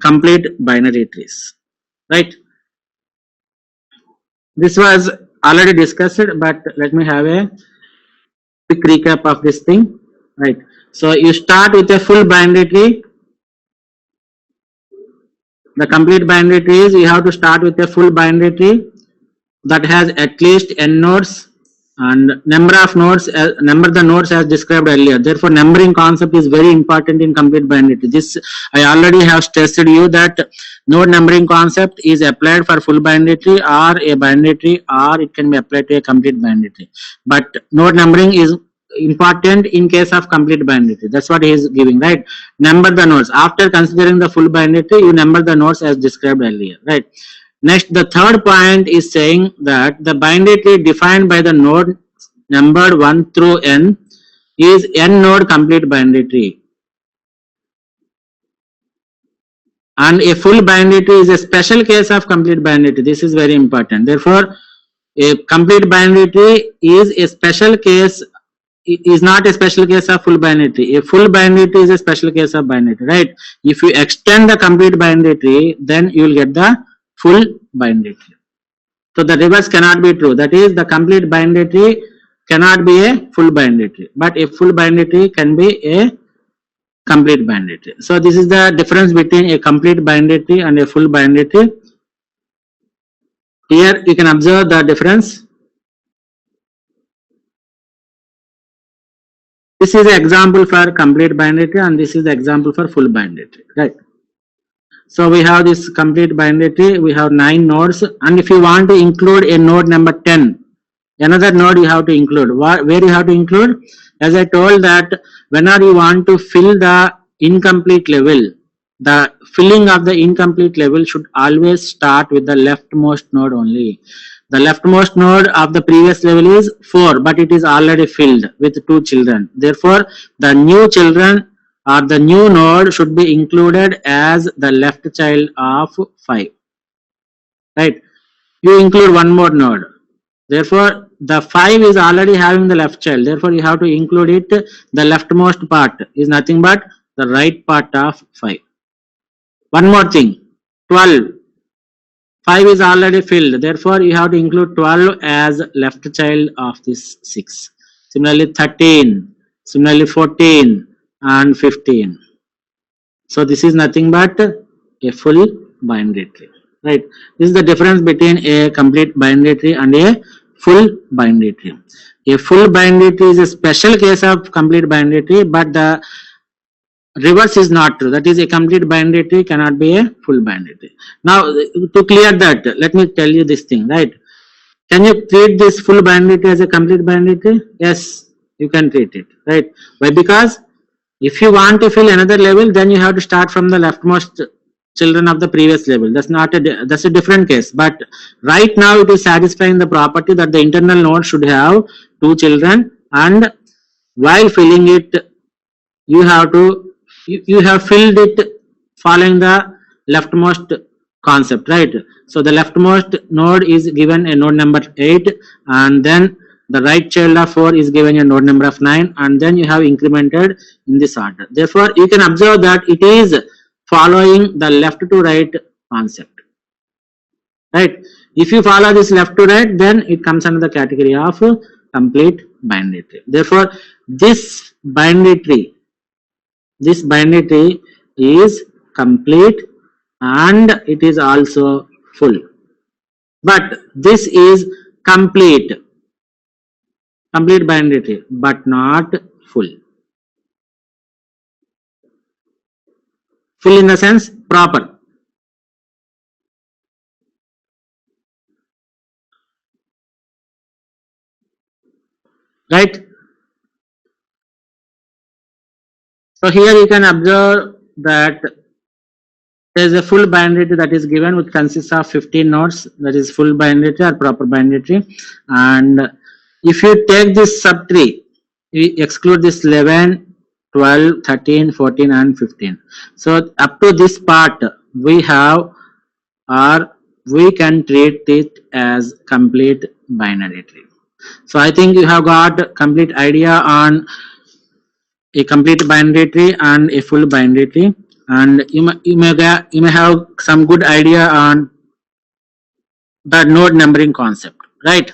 complete binary trees, right? This was already discussed, but let me have a quick recap of this thing, right? So you start with a full binary tree. The complete binary tree is you have to start with a full binary tree that has at least n nodes and number of nodes, number the nodes as described earlier. Therefore, numbering concept is very important in complete binary tree. This I already have stressed you that node numbering concept is applied for full binary tree or a binary tree, or it can be applied to a complete binary tree. But node numbering is important in case of complete binary tree. That's what he is giving, right? Number the nodes. After considering the full binary tree, you number the nodes as described earlier, right? Next, the third point is saying that the binary tree defined by the node numbered 1 through n is n node complete binary tree. And a full binary tree is a special case of complete binary tree. This is very important. Therefore, a complete binary tree is a special case, is not a special case of full binary tree. A full binary tree is a special case of binary tree, right? If you extend the complete binary tree, then you will get the full binary tree. So the reverse cannot be true. That is, the complete binary tree cannot be a full binary tree, but a full binary tree can be a complete binary tree. So this is the difference between a complete binary tree and a full binary tree. Here you can observe the difference. This is an example for complete binary tree and this is the example for full binary tree, right? So we have this complete binary tree, we have 9 nodes, and if you want to include a node number 10, another node you have to include. Where you have to include? As I told that whenever you want to fill the incomplete level, the filling of the incomplete level should always start with the leftmost node only. The leftmost node of the previous level is 4, but it is already filled with 2 children. Therefore, the new children or the new node should be included as the left child of 5, right? You include one more node. Therefore, the 5 is already having the left child. Therefore, you have to include it. The leftmost part is nothing but the right part of 5. One more thing, 12. 5 is already filled. Therefore, you have to include 12 as left child of this 6. Similarly, 13. Similarly, 14 and 15. So this is nothing but a full binary tree, right? This is the difference between a complete binary tree and a full binary tree. A full binary tree is a special case of complete binary tree, but the reverse is not true. That is, a complete binary tree cannot be a full binary tree. Now, to clear that, let me tell you this thing, right? Can you treat this full binary tree as a complete binary tree? Yes, you can treat it, right? Why? Because if you want to fill another level, then you have to start from the leftmost children of the previous level. That's a different case. But right now it is satisfying the property that the internal node should have 2 children, and while filling it, you have filled it following the leftmost concept, right? So the leftmost node is given a node number 8, and then the right child of 4 is given a node number of 9, and then you have incremented in this order. Therefore, you can observe that it is following the left to right concept, right? If you follow this left to right, then it comes under the category of complete binary tree. Therefore, this binary tree is complete and it is also full. But this is complete binary tree, but not full. Full in the sense proper. Right? So here you can observe that there is a full binary tree that is given, which consists of 15 nodes. That is full binary tree or proper binary tree. And if you take this subtree, you exclude this 11, 12, 13, 14 and 15. So up to this part we have, or we can treat it as complete binary tree. So I think you have got complete idea on a complete binary tree and a full binary tree. and you may have some good idea on the node numbering concept, right?